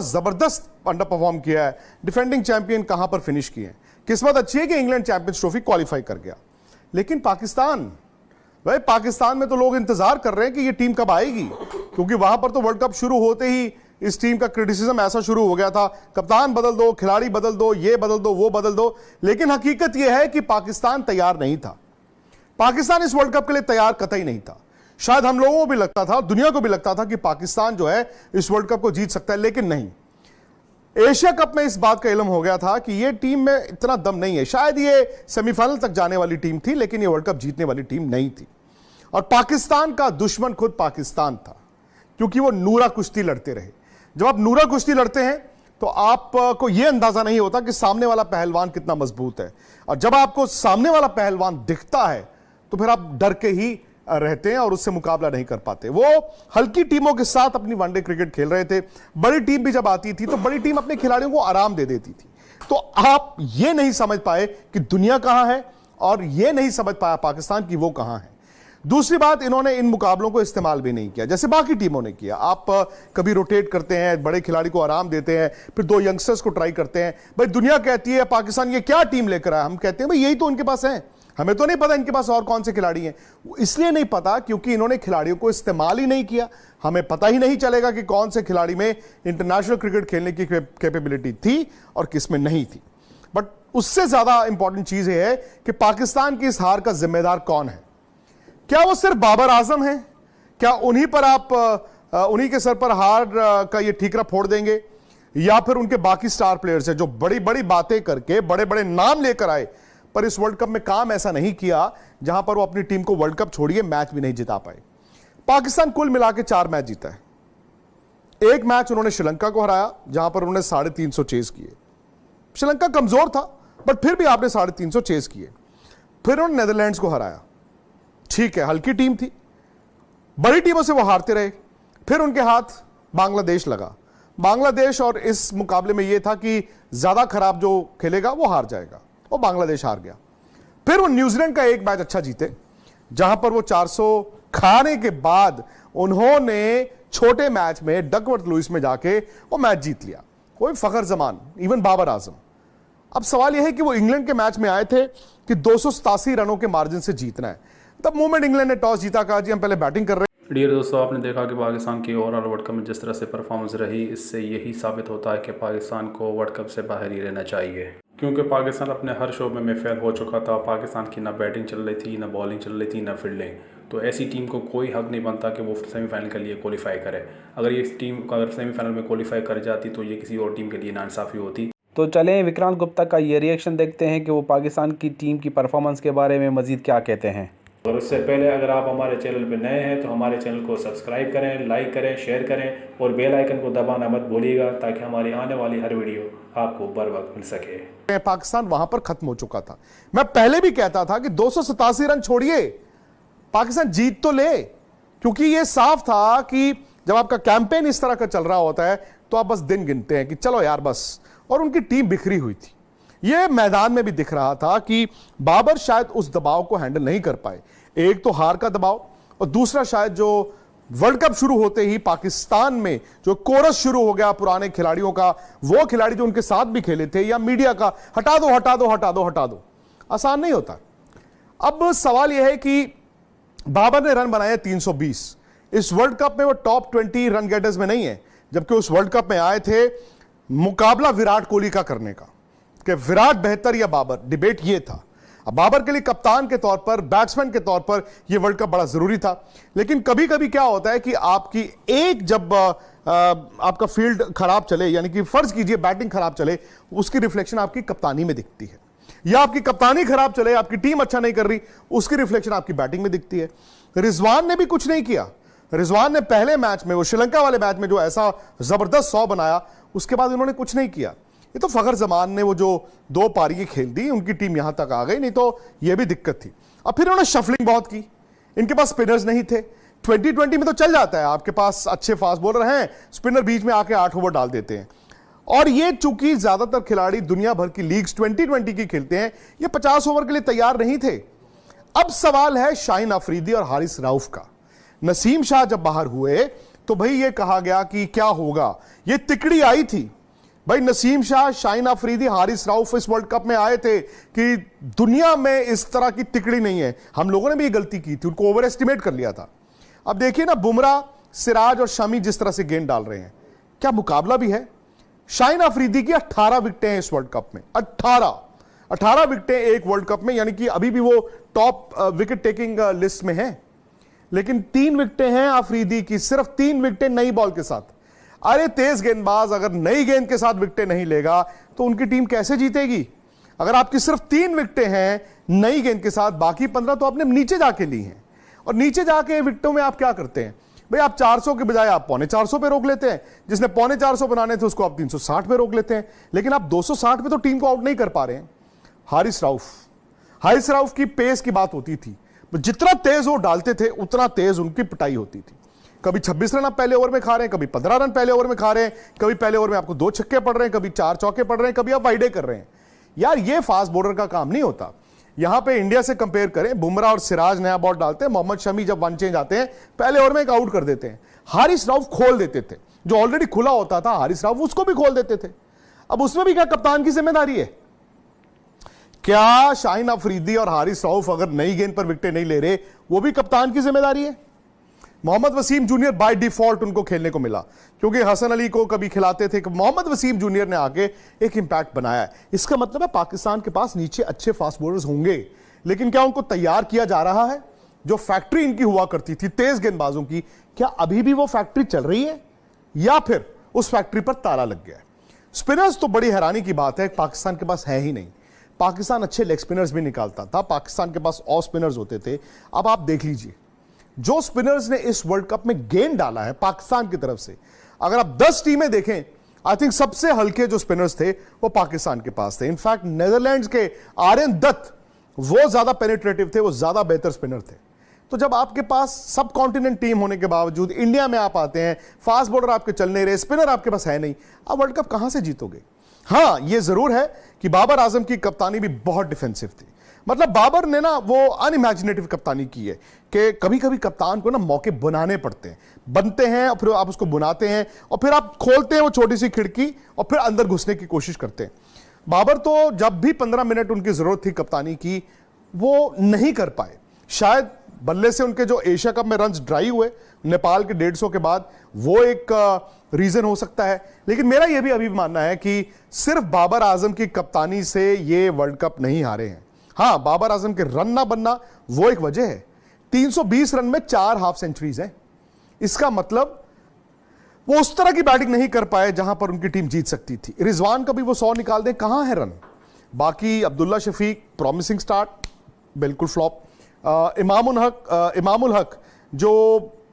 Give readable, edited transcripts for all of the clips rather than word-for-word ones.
जबरदस्त under perform किया है। डिफेंडिंग चैंपियन कहां पर फिनिश किए हैं। किस्मत अच्छी है कि इंग्लैंड चैंपियंस ट्रॉफी क्वालिफाई कर गया, लेकिन पाकिस्तान, भाई पाकिस्तान में तो लोग इंतजार कर रहे हैं कि ये टीम कब आएगी, क्योंकि वहां पर तो वर्ल्ड कप शुरू होते ही इस टीम का क्रिटिसिज्म ऐसा शुरू हो गया था, कप्तान बदल दो, खिलाड़ी बदल दो, ये बदल दो, वो बदल दो। लेकिन हकीकत यह है कि पाकिस्तान तैयार नहीं था। पाकिस्तान इस वर्ल्ड कप के लिए तैयार कतई नहीं था। शायद हम लोगों को भी लगता था, दुनिया को भी लगता था कि पाकिस्तान जो है इस वर्ल्ड कप को जीत सकता है, लेकिन नहीं। एशिया कप में इस बात का इल्म हो गया था कि यह टीम में इतना दम नहीं है। शायद ये सेमीफाइनल तक जाने वाली टीम थी, लेकिन ये वर्ल्ड कप जीतने वाली टीम नहीं थी। और पाकिस्तान का दुश्मन खुद पाकिस्तान था, क्योंकि वो नूरा कुश्ती लड़ते रहे। जब आप नूरा कुश्ती लड़ते हैं तो आपको यह अंदाजा नहीं होता कि सामने वाला पहलवान कितना मजबूत है, और जब आपको सामने वाला पहलवान दिखता है तो फिर आप डर के ही रहते हैं और उससे मुकाबला नहीं कर पाते। वो हल्की टीमों के साथ अपनी वनडे क्रिकेट खेल रहे थे। बड़ी टीम भी जब आती थी तो बड़ी टीम अपने खिलाड़ियों को आराम दे देती थी। तो आप ये नहीं समझ पाए कि दुनिया कहां है, और ये नहीं समझ पाया पाकिस्तान की वो कहां है। दूसरी बात, इन्होंने इन मुकाबलों को इस्तेमाल भी नहीं किया जैसे बाकी टीमों ने किया। आप कभी रोटेट करते हैं, बड़े खिलाड़ी को आराम देते हैं, फिर दो यंगस्टर्स को ट्राई करते हैं। भाई दुनिया कहती है पाकिस्तान ये क्या टीम लेकर आया, हम कहते हैं भाई यही तो उनके पास है, हमें तो नहीं पता इनके पास और कौन से खिलाड़ी हैं। इसलिए नहीं पता क्योंकि इन्होंने खिलाड़ियों को इस्तेमाल ही नहीं किया। हमें पता ही नहीं चलेगा कि कौन से खिलाड़ी में इंटरनेशनल क्रिकेट खेलने की कैपेबिलिटी थी और किस में नहीं थी। बट उससे ज्यादा इंपॉर्टेंट चीज यह है कि पाकिस्तान की इस हार का जिम्मेदार कौन है। क्या वो सिर्फ बाबर आजम है? क्या उन्हीं पर आप उन्हीं के सर पर हार का ये ठीकरा फोड़ देंगे, या फिर उनके बाकी स्टार प्लेयर्स हैं जो बड़ी बड़ी बातें करके बड़े बड़े नाम लेकर आए पर इस वर्ल्ड कप में काम ऐसा नहीं किया जहां पर वो अपनी टीम को वर्ल्ड कप छोड़िए मैच भी नहीं जिता पाए। पाकिस्तान कुल मिला के 4 मैच जीता है। एक मैच उन्होंने श्रीलंका को हराया जहां पर उन्होंने 350 चेज किए। श्रीलंका कमजोर था बट फिर भी आपने 350 चेज किए। फिर उन्होंने नेदरलैंड्स को हराया, ठीक है हल्की टीम थी, बड़ी टीमों से वो हारते रहे। फिर उनके हाथ बांग्लादेश लगा। बांग्लादेश और इस मुकाबले में यह था कि ज्यादा खराब जो खेलेगा वो हार जाएगा, वो बांग्लादेश हार गया। फिर वो न्यूजीलैंड का एक मैच अच्छा जीते जहां पर वो 400 खाने के बाद उन्होंने छोटे मैच में डकवर्थ लुइस में जाके वो मैच जीत लिया। कोई फखर जमान, इवन बाबर आजम। अब सवाल यह है कि वो इंग्लैंड के मैच में आए थे कि 287 रनों के मार्जिन से जीतना है। तब मोमेंट इंग्लैंड ने टॉस जीता, कहा जी हम पहले बैटिंग कर रहे हैं। डियर दोस्तों, आपने देखा कि पाकिस्तान की ओवरऑल वर्ल्ड कप में जिस तरह से परफॉर्मेंस रही, इससे यही साबित होता है कि पाकिस्तान को वर्ल्ड कप से बाहर ही रहना चाहिए, क्योंकि पाकिस्तान अपने हर शोबे में फेल हो चुका था। पाकिस्तान की ना बैटिंग चल रही थी, ना बॉलिंग चल रही थी, ना फील्डिंग। तो ऐसी टीम को कोई हक नहीं बनता कि वो सेमीफाइनल के लिए क्वालिफाई करे। अगर ये टीम अगर सेमीफाइनल में क्वालिफाई कर जाती तो ये किसी और टीम के लिए नाइंसाफ़ी होती। तो चलें विक्रांत गुप्ता का ये रिएक्शन देखते हैं कि वो पाकिस्तान की टीम की परफॉर्मेंस के बारे में मज़ीद क्या कहते हैं। और उससे पहले अगर आप हमारे चैनल पर नए हैं तो हमारे चैनल को सब्सक्राइब करें, लाइक करें, शेयर करें और बेल आइकन को दबाना मत भूलिएगा, ताकि हमारी आने वाली हर वीडियो आपको बर वक्त मिल सके। पाकिस्तान वहां पर खत्म हो चुका था। मैं पहले भी कहता था कि 287 रन छोड़िए, पाकिस्तान जीत तो ले, क्योंकि यह साफ था कि जब आपका कैंपेन इस तरह का चल रहा होता है तो आप बस दिन गिनते हैं कि चलो यार बस। और उनकी टीम बिखरी हुई थी। यह मैदान में भी दिख रहा था कि बाबर शायद उस दबाव को हैंडल नहीं कर पाए। एक तो हार का दबाव, और दूसरा शायद जो वर्ल्ड कप शुरू होते ही पाकिस्तान में जो कोरस शुरू हो गया पुराने खिलाड़ियों का, वो खिलाड़ी जो उनके साथ भी खेले थे, या मीडिया का हटा दो हटा दो हटा दो हटा दो, आसान नहीं होता। अब सवाल यह है कि बाबर ने रन बनाए 320। इस वर्ल्ड कप में वो टॉप 20 रन गेटर्स में नहीं है, जबकि उस वर्ल्ड कप में आए थे मुकाबला विराट कोहली का करने का, कि विराट बेहतर या बाबर, डिबेट ये था। अब बाबर के लिए कप्तान के तौर पर, बैट्समैन के तौर पर यह वर्ल्ड कप बड़ा जरूरी था। लेकिन कभी कभी क्या होता है कि आपकी एक जब आपका फील्ड खराब चले, यानी कि फर्ज कीजिए बैटिंग खराब चले, उसकी रिफ्लेक्शन आपकी कप्तानी में दिखती है, या आपकी कप्तानी खराब चले, आपकी टीम अच्छा नहीं कर रही, उसकी रिफ्लेक्शन आपकी बैटिंग में दिखती है। रिजवान ने भी कुछ नहीं किया। रिजवान ने पहले मैच में, वो श्रीलंका वाले मैच में जो ऐसा जबरदस्त 100 बनाया, उसके बाद उन्होंने कुछ नहीं किया। ये तो फखर जमान ने वो जो 2 पारी खेल दी, उनकी टीम यहां तक आ गई, नहीं तो ये भी दिक्कत थी। अब फिर उन्होंने शफलिंग बहुत की, इनके पास स्पिनर्स नहीं थे। 2020 में तो चल जाता है, आपके पास अच्छे फास्ट बॉलर हैं, स्पिनर बीच में आके 8 ओवर डाल देते हैं। और ये चूंकि ज्यादातर खिलाड़ी दुनिया भर की लीग्स 2020 की खेलते हैं, ये 50 ओवर के लिए तैयार नहीं थे। अब सवाल है शाहीन अफरीदी और हारिस रऊफ का। नसीम शाह जब बाहर हुए तो भाई ये कहा गया कि क्या होगा, ये तिकड़ी आई थी भाई। नसीम शाह, शाहीन अफरीदी, हारिस रऊफ इस वर्ल्ड कप में आए थे कि दुनिया में इस तरह की तिकड़ी नहीं है। हम लोगों ने भी ये गलती की थी, उनको ओवर एस्टिमेट कर लिया था। अब देखिए ना, बुमराह, सिराज और शमी जिस तरह से गेंद डाल रहे हैं, क्या मुकाबला भी है। शाहीन अफरीदी की 18 विकेटें हैं इस वर्ल्ड कप में, 18 विकेटें एक वर्ल्ड कप में, यानी कि अभी भी वो टॉप विकेट टेकिंग लिस्ट में है। लेकिन 3 विकेटें हैं अफरीदी की, सिर्फ 3 विकेटें नई बॉल के साथ। अरे तेज गेंदबाज अगर नई गेंद के साथ विकेटें नहीं लेगा तो उनकी टीम कैसे जीतेगी। अगर आपकी सिर्फ 3 विकेटें हैं नई गेंद के साथ, बाकी 15 तो आपने नीचे जाके ली हैं। और नीचे जाके विकेटों में आप क्या करते हैं भाई, आप 400 के बजाय आप 450 पे रोक लेते हैं। जिसने 450 बनाने थे उसको आप 360 पे रोक लेते हैं। लेकिन आप 260 पे तो टीम को आउट नहीं कर पा रहे हैं। हारिस रऊफ की पेस की बात होती थी, जितना तेज वो डालते थे उतना तेज उनकी पिटाई होती थी। कभी 26 रन आप पहले ओवर में खा रहे हैं, कभी 15 रन पहले ओवर में खा रहे हैं, कभी पहले ओवर में आपको 2 छक्के पड़ रहे हैं, कभी 4 चौके पड़ रहे हैं, कभी आप वाइडे कर रहे हैं। यार ये फास्ट बॉलर का काम नहीं होता। यहां पे इंडिया से कंपेयर करें, बुमराह और सिराज नया बॉल डालते हैं, मोहम्मद शमी जब वन चेंज आते हैं पहले ओवर में एक आउट कर देते हैं। हारिस रऊफ खोल देते थे, जो ऑलरेडी खुला होता था हारिस रऊफ उसको भी खोल देते थे। अब उसमें भी क्या कप्तान की जिम्मेदारी है? क्या शाहीन अफरीदी और हारिस रऊफ अगर नई गेंद पर विकेटें नहीं ले रहे, वो भी कप्तान की जिम्मेदारी है? Mohammad Waseem junior by default उनको खेलने को मिला, क्योंकि हसन अली को कभी खिलाते थे। मोहम्मद वसीम जूनियर ने आके एक इंपैक्ट बनाया है। इसका मतलब है पाकिस्तान के पास नीचे अच्छे फास्ट बॉलर्स होंगे, लेकिन क्या उनको तैयार किया जा रहा है? जो फैक्ट्री इनकी हुआ करती थी तेज गेंदबाजों की, क्या अभी भी वो फैक्ट्री चल रही है या फिर उस फैक्ट्री पर ताला लग गया है? स्पिनर्स तो बड़ी हैरानी की बात है, पाकिस्तान के पास है ही नहीं। पाकिस्तान अच्छे लेग स्पिनर्स भी निकालता था, पाकिस्तान के पास ऑफ स्पिनर्स होते थे। अब आप देख लीजिए, जो स्पिनर्स ने इस वर्ल्ड कप में गेंद डाला है पाकिस्तान की तरफ से, अगर आप 10 टीमें देखें, आई थिंक सबसे हल्के जो स्पिनर्स थे वो पाकिस्तान के पास थे। इनफैक्ट नेदरलैंड्स के आर्यन दत्त वो ज्यादा पेनिट्रेटिव थे, वो ज्यादा बेहतर स्पिनर थे। तो जब आपके पास सब कॉन्टिनेंट टीम होने के बावजूद इंडिया में आप आते हैं, फास्ट बॉलर आपके चल नहीं रहे, स्पिनर आपके पास है नहीं, आप वर्ल्ड कप कहां से जीतोगे? हां, यह जरूर है कि बाबर आजम की कप्तानी भी बहुत डिफेंसिव थी। मतलब बाबर ने ना वो अनइमेजिनेटिव कप्तानी की है कि कभी कभी कप्तान को ना मौके बनाने पड़ते हैं, बनते हैं और फिर आप उसको बुनाते हैं और फिर आप खोलते हैं वो छोटी सी खिड़की और फिर अंदर घुसने की कोशिश करते हैं। बाबर तो जब भी 15 मिनट उनकी जरूरत थी कप्तानी की, वो नहीं कर पाए। शायद बल्ले से उनके जो एशिया कप में रन्स ड्राई हुए नेपाल के 150 के बाद, वो एक रीजन हो सकता है। लेकिन मेरा यह भी अभी मानना है कि सिर्फ बाबर आजम की कप्तानी से ये वर्ल्ड कप नहीं हारे हैं। हां, बाबर आजम के रन ना बनना वो एक वजह है। 320 रन में 4 हाफ सेंचुरीज हैं। इसका मतलब वो उस तरह की बैटिंग नहीं कर पाए जहां पर उनकी टीम जीत सकती थी। रिजवान का भी वो 100 निकाल दें, कहां है रन? बाकी अब्दुल्ला शफीक प्रॉमिसिंग स्टार्ट, बिल्कुल फ्लॉप। इमामुल हक जो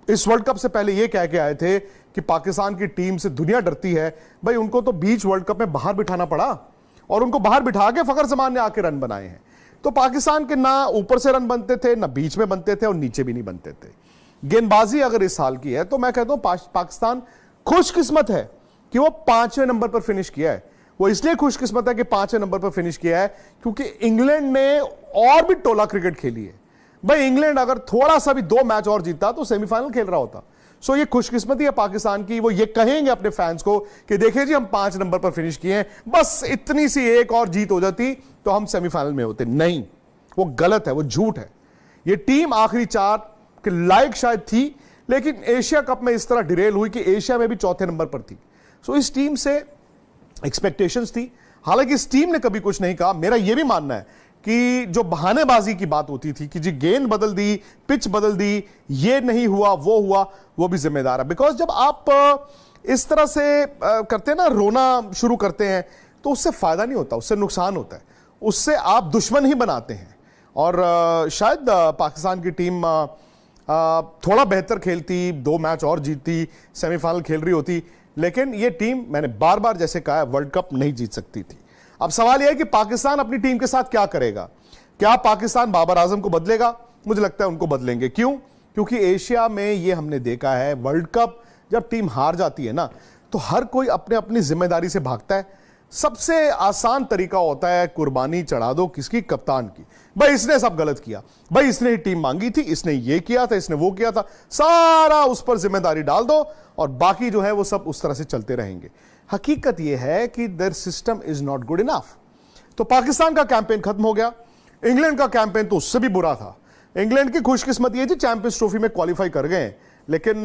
इस वर्ल्ड कप से पहले ये कह के आए थे कि पाकिस्तान की टीम से दुनिया डरती है, भाई उनको तो बीच वर्ल्ड कप में बाहर बिठाना पड़ा और उनको बाहर बिठा के फखर जमान ने आके रन बनाए हैं। तो पाकिस्तान के ना ऊपर से रन बनते थे, ना बीच में बनते थे और नीचे भी नहीं बनते थे। गेंदबाजी अगर इस साल की है तो मैं कहता हूं पाकिस्तान खुशकिस्मत है कि वो 5वें नंबर पर फिनिश किया है। वो इसलिए खुशकिस्मत है कि 5वें नंबर पर फिनिश किया है क्योंकि इंग्लैंड ने और भी टोला क्रिकेट खेली है। भाई इंग्लैंड अगर थोड़ा सा भी 2 मैच और जीतता तो सेमीफाइनल खेल रहा होता। सो ये खुशकिस्मती है पाकिस्तान की। वो ये कहेंगे अपने फैंस को कि देखिए जी हम 5 नंबर पर फिनिश किए हैं, बस इतनी सी एक और जीत हो जाती तो हम सेमीफाइनल में होते। नहीं, वो गलत है, वो झूठ है। ये टीम आखिरी 4 के लायक शायद थी, लेकिन एशिया कप में इस तरह डिरेल हुई कि एशिया में भी 4थे नंबर पर थी। सो इस टीम से एक्सपेक्टेशंस थी। हालांकि इस टीम ने कभी कुछ नहीं कहा। मेरा यह भी मानना है कि जो बहानेबाजी की बात होती थी कि जी गेंद बदल दी, पिच बदल दी, ये नहीं हुआ, वो भी जिम्मेदार है। बिकॉज जब आप इस तरह से करते हैं ना, रोना शुरू करते हैं, तो उससे फायदा नहीं होता, उससे नुकसान होता है, उससे आप दुश्मन ही बनाते हैं। और शायद पाकिस्तान की टीम थोड़ा बेहतर खेलती, 2 मैच और जीतती, सेमीफाइनल खेल रही होती, लेकिन ये टीम, मैंने बार बार जैसे कहा है, वर्ल्ड कप नहीं जीत सकती थी। अब सवाल यह है कि पाकिस्तान अपनी टीम के साथ क्या करेगा? क्या पाकिस्तान बाबर आजम को बदलेगा? मुझे लगता है उनको बदलेंगे। क्यों? क्योंकि एशिया में यह हमने देखा है, वर्ल्ड कप जब टीम हार जाती है ना, तो हर कोई अपने अपनी जिम्मेदारी से भागता है। सबसे आसान तरीका होता है कुर्बानी चढ़ा दो किसकी? कप्तान की। भाई इसने सब गलत किया, भाई इसने ही टीम मांगी थी, इसने ये किया था, इसने वो किया था, सारा उस पर जिम्मेदारी डाल दो और बाकी जो है वो सब उस तरह से चलते रहेंगे। हकीकत यह है कि there system is not good enough. तो पाकिस्तान का कैंपेन खत्म हो गया, इंग्लैंड का कैंपेन तो उससे भी बुरा था। इंग्लैंड की खुशकिस्मत ये थी चैंपियंस ट्रॉफी में क्वालिफाई कर गए, लेकिन